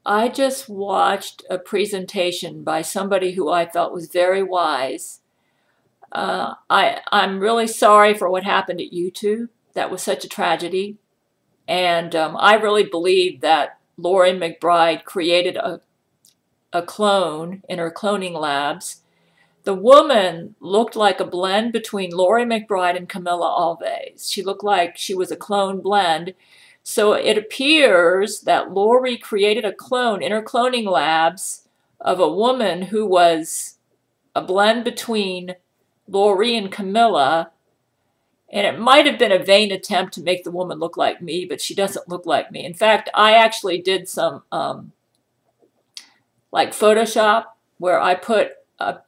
I just watched a presentation by somebody who I felt was very wise. I'm really sorry for what happened at YouTube. That was such a tragedy. And I really believe that Laurie McBride created a clone in her cloning labs. The woman looked like a blend between Laurie McBride and Camilla Alves. She looked like she was a clone blend. So it appears that Laurie created a clone in her cloning labs of a woman who was a blend between Laurie and Camilla. And it might have been a vain attempt to make the woman look like me, but she doesn't look like me. In fact, I actually did some like Photoshop where I put a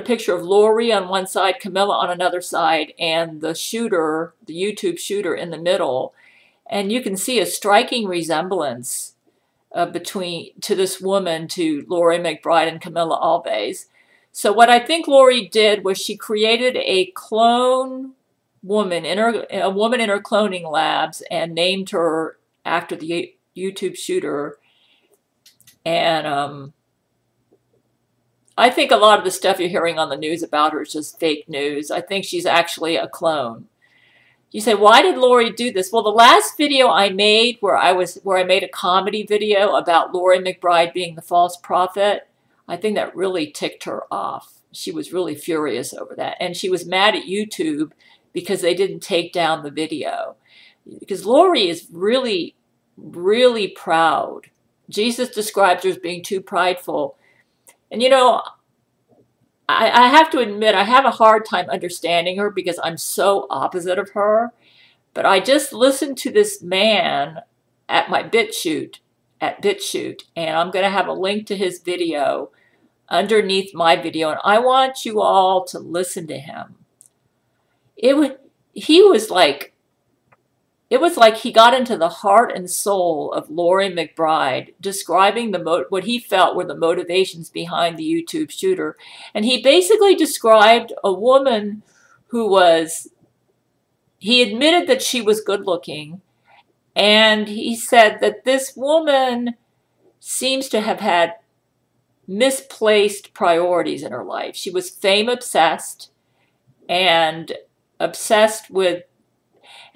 picture of Laurie on one side, Camilla on another side, and the shooter, the YouTube shooter, in the middle. And you can see a striking resemblance to this woman, to Laurie McBride and Camilla Alves. So what I think Laurie did was she created a clone woman in her cloning labs and named her after the YouTube shooter. And I think a lot of the stuff you're hearing on the news about her is just fake news. I think she's actually a clone. You say, why did Laurie do this? Well, the last video I made where I made a comedy video about Laurie McBride being the false prophet, I think that really ticked her off. She was really furious over that. And she was mad at YouTube because they didn't take down the video. Because Laurie is really, really proud. Jesus describes her as being too prideful. And you know, I have to admit, I have a hard time understanding her because I'm so opposite of her. But I just listened to this man at my BitChute, and I'm going to have a link to his video underneath my video, and I want you all to listen to him. It was like he got into the heart and soul of Laurie McBride, describing what he felt were the motivations behind the YouTube shooter. And he basically described a woman he admitted that she was good looking, and he said that this woman seems to have had misplaced priorities in her life. She was fame obsessed and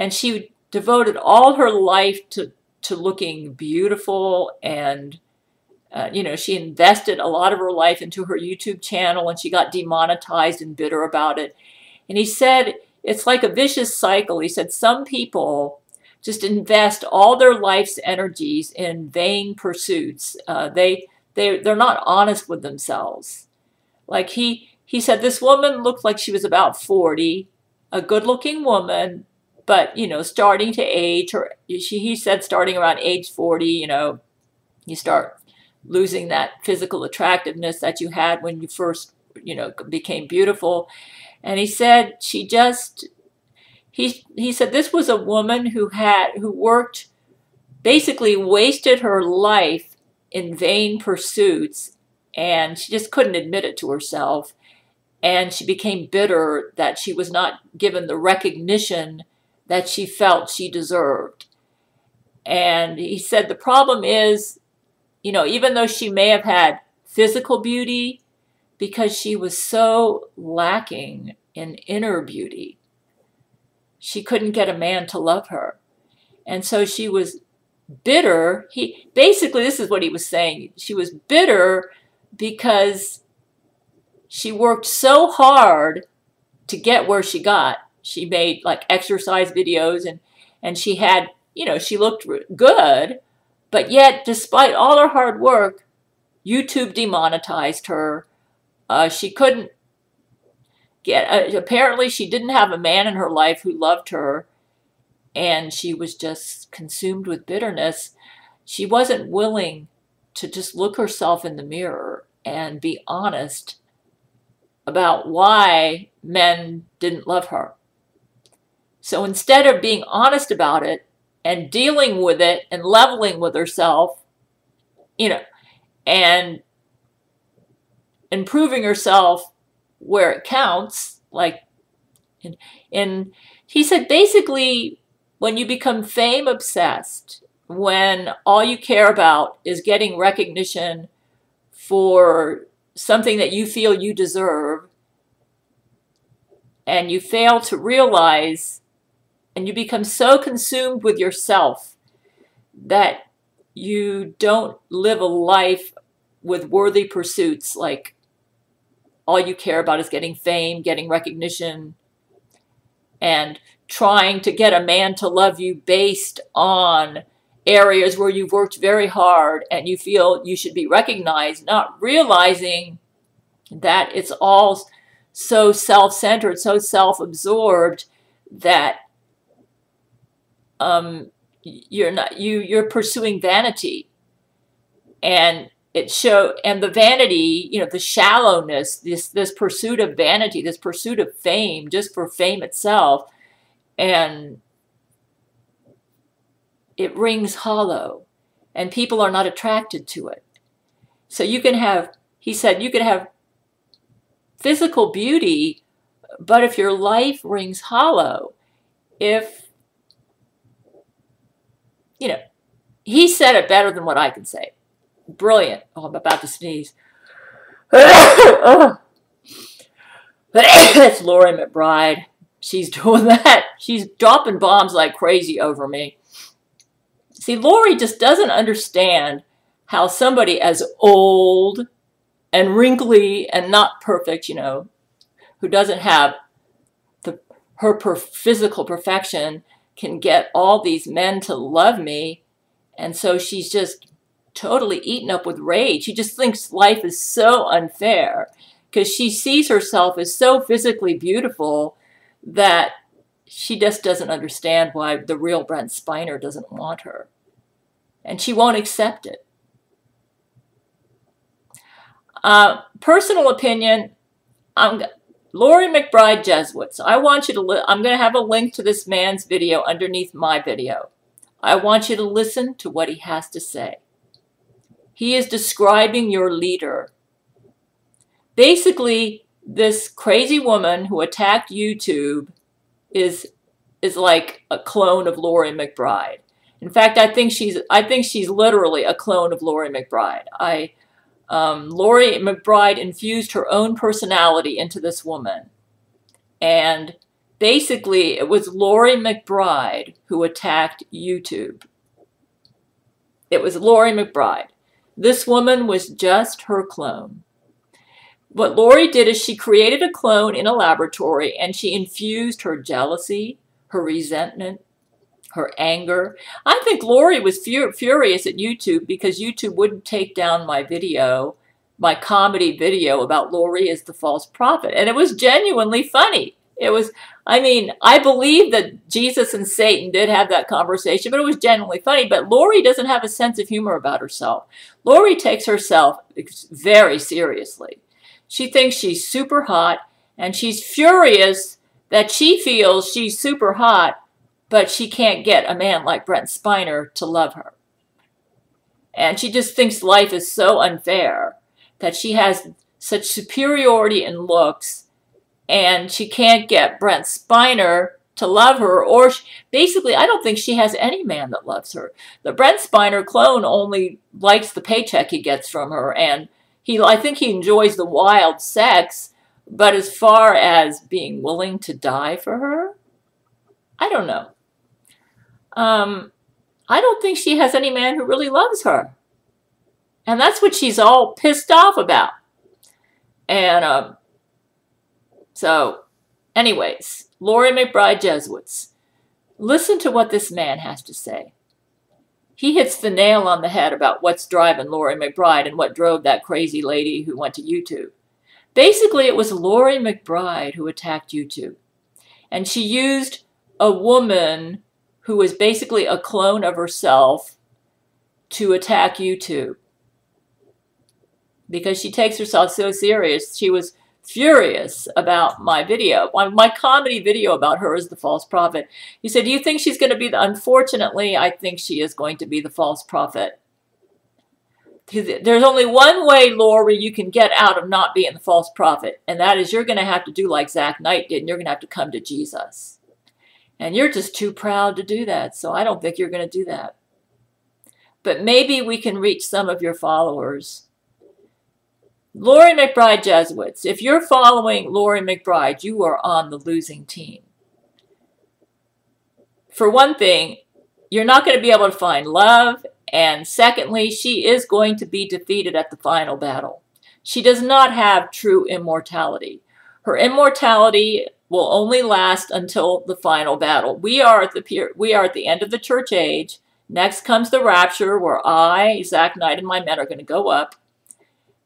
she devoted all her life to looking beautiful, and she invested a lot of her life into her YouTube channel, and she got demonetized and bitter about it. And he said it's like a vicious cycle. He said some people just invest all their life's energies in vain pursuits. They're not honest with themselves. Like he said, this woman looked like she was about 40, a good-looking woman, but, starting to age. He said starting around age 40, you start losing that physical attractiveness that you had when you first, became beautiful. And he said he said this was a woman who worked, basically wasted her life in vain pursuits, and she just couldn't admit it to herself. And she became bitter that she was not given the recognition that she felt she deserved. And he said the problem is, even though she may have had physical beauty, because she was so lacking in inner beauty, she couldn't get a man to love her. And so she was bitter. Basically, this is what he was saying. She was bitter because she worked so hard to get where she got. She made like exercise videos, and she had, she looked good, but yet despite all her hard work, YouTube demonetized her. She couldn't apparently she didn't have a man in her life who loved her, and she was just consumed with bitterness. She wasn't willing to just look herself in the mirror and be honest about why men didn't love her. So instead of being honest about it and dealing with it and leveling with herself, and improving herself where it counts, and he said basically when you become fame obsessed, when all you care about is getting recognition for something that you feel you deserve, and you fail to realize, and you become so consumed with yourself that you don't live a life with worthy pursuits, like all you care about is getting fame, getting recognition, and trying to get a man to love you based on areas where you've worked very hard and you feel you should be recognized, not realizing that it's all so self-centered, so self-absorbed that you're pursuing vanity, and the vanity, the shallowness, this pursuit of vanity, this pursuit of fame just for fame itself, and it rings hollow, and people are not attracted to it. So you can have, he said, you can have physical beauty, but if your life rings hollow, if, he said it better than what I can say. Brilliant. Oh, I'm about to sneeze. That's Laurie McBride. She's doing that. She's dropping bombs like crazy over me. See, Laurie just doesn't understand how somebody as old and wrinkly and not perfect, who doesn't have her physical perfection, can get all these men to love me. And so she's just totally eaten up with rage. She just thinks life is so unfair because she sees herself as so physically beautiful that she just doesn't understand why the real Brent Spiner doesn't want her. And she won't accept it. Personal opinion, Laurie McBride Jesuits. I want you to, I'm going to have a link to this man's video underneath my video. I want you to listen to what he has to say. He is describing your leader. Basically, this crazy woman who attacked YouTube is like a clone of Laurie McBride. In fact, I think she's literally a clone of Laurie McBride. Laurie McBride infused her own personality into this woman. And basically, it was Laurie McBride who attacked YouTube. It was Laurie McBride. This woman was just her clone. What Laurie did is she created a clone in a laboratory, and she infused her jealousy, her resentment, her anger. I think Laurie was furious at YouTube because YouTube wouldn't take down my video, my comedy video about Laurie as the false prophet. And it was genuinely funny. It was, I believe that Jesus and Satan did have that conversation, but it was genuinely funny. But Laurie doesn't have a sense of humor about herself. Laurie takes herself very seriously. She thinks she's super hot, and she's furious that she feels she's super hot, but she can't get a man like Brent Spiner to love her. And she just thinks life is so unfair that she has such superiority in looks, and she can't get Brent Spiner to love her, or basically, I don't think she has any man that loves her. The Brent Spiner clone only likes the paycheck he gets from her, and I think he enjoys the wild sex, but as far as being willing to die for her, I don't know. I don't think she has any man who really loves her. And that's what she's all pissed off about. And so, anyways, Laurie McBride Jesuits. Listen to what this man has to say. He hits the nail on the head about what's driving Laurie McBride and what drove that crazy lady who went to YouTube. Basically, it was Laurie McBride who attacked YouTube. And she used a woman who was basically a clone of herself to attack YouTube. Because she takes herself so serious, she was furious about my video. My comedy video about her is the false prophet. He said, do you think she's going to be unfortunately, I think she is going to be the false prophet. There's only one way, Laurie, you can get out of not being the false prophet, and that is you're going to have to do like Zach Knight did, and you're going to have to come to Jesus. And you're just too proud to do that, so I don't think you're going to do that. but maybe we can reach some of your followers. Laurie McBride Jesuits, if you're following Laurie McBride, you are on the losing team. For one thing, you're not going to be able to find love, and secondly, she is going to be defeated at the final battle. She does not have true immortality. Her immortality will only last until the final battle. We are at the end of the church age. Next comes the rapture, where I, Zach Knight, and my men are going to go up.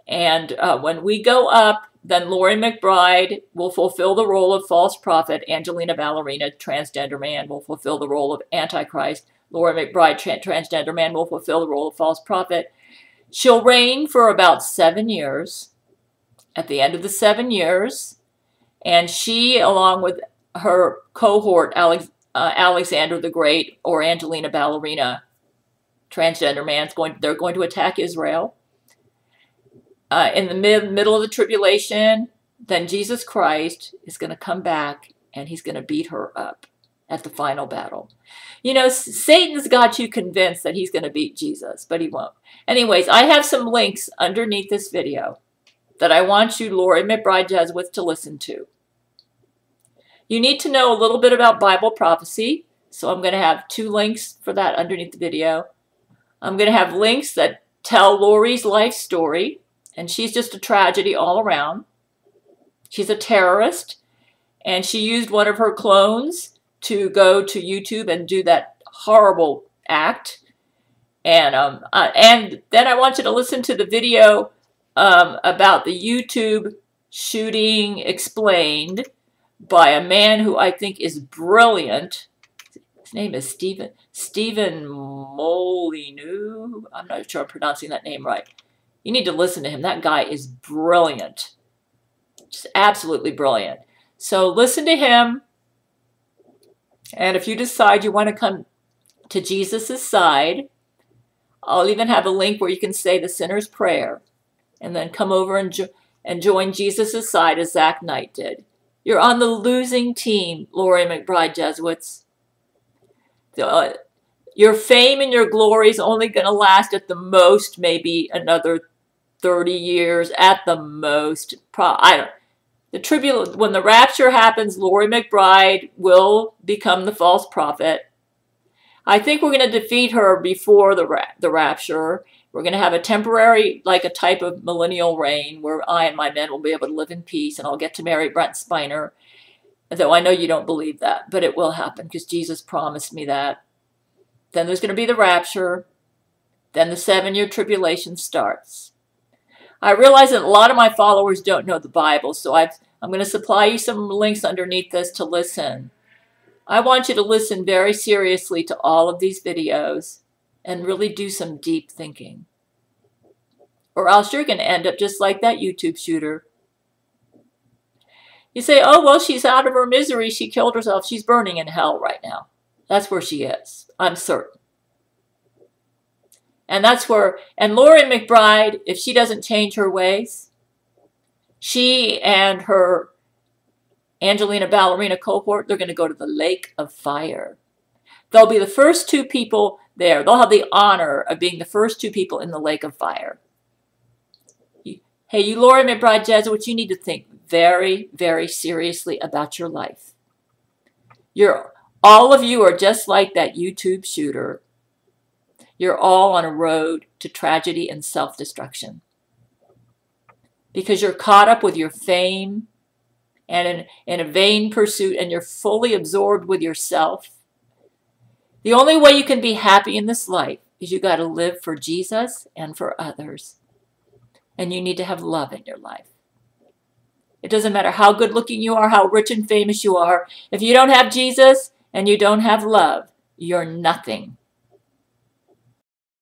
And when we go up, then Laurie McBride will fulfill the role of false prophet. Angelina Ballerina, transgender man, will fulfill the role of Antichrist. Laurie McBride, transgender man, will fulfill the role of false prophet. She'll reign for about 7 years. At the end of the 7 years, and she, along with her cohort, Alexander the Great or Angelina Ballerina, transgender man, they're going to attack Israel. In the middle of the tribulation, then Jesus Christ is going to come back and he's going to beat her up at the final battle. You know, Satan's got you convinced that he's going to beat Jesus, but he won't. Anyways, I have some links underneath this video that I want you, Laurie McBride Jesuits, to listen to. You need to know a little bit about Bible prophecy, so I'm going to have 2 links for that underneath the video. I'm going to have links that tell Laurie's life story, and she's just a tragedy all around. She's a terrorist, and she used one of her clones to go to YouTube and do that horrible act. And then I want you to listen to the video about the YouTube shooting explained by a man who I think is brilliant. His name is Stephen Molyneux. I'm not sure I'm pronouncing that name right. You need to listen to him. That guy is brilliant. Just absolutely brilliant. So listen to him. And if you decide you want to come to Jesus' side, I'll even have a link where you can say the sinner's prayer. And then come over and join Jesus' side as Zach Knight did. You're on the losing team, Laurie McBride Jesuits. Your fame and your glory is only going to last at the most maybe another 30 years at the most. When the rapture happens, Laurie McBride will become the false prophet. I think we're going to defeat her before the rapture. We're going to have a temporary, like a type of millennial reign where I and my men will be able to live in peace, and I'll get to marry Brent Spiner. Though I know you don't believe that, but it will happen because Jesus promised me that. Then there's going to be the rapture. Then the 7-year tribulation starts. I realize that a lot of my followers don't know the Bible, so I'm going to supply you some links underneath this to listen. I want you to listen very seriously to all of these videos and really do some deep thinking. Or else you're going to end up just like that YouTube shooter. You say, oh, well, she's out of her misery. She killed herself. She's burning in hell right now. That's where she is. I'm certain. And that's where, and Laurie McBride, if she doesn't change her ways, she and her Angelina Ballerina cohort, they're going to go to the lake of fire. They'll be the first 2 people there. They'll have the honor of being the first 2 people in the lake of fire. Hey, you Laurie McBride Jesuits, you need to think very, very seriously about your life. All of you are just like that YouTube shooter. You're all on a road to tragedy and self-destruction. Because you're caught up with your fame and in a vain pursuit, and you're fully absorbed with yourself. The only way you can be happy in this life is you got to live for Jesus and for others. And you need to have love in your life. It doesn't matter how good looking you are, how rich and famous you are. If you don't have Jesus and you don't have love, you're nothing.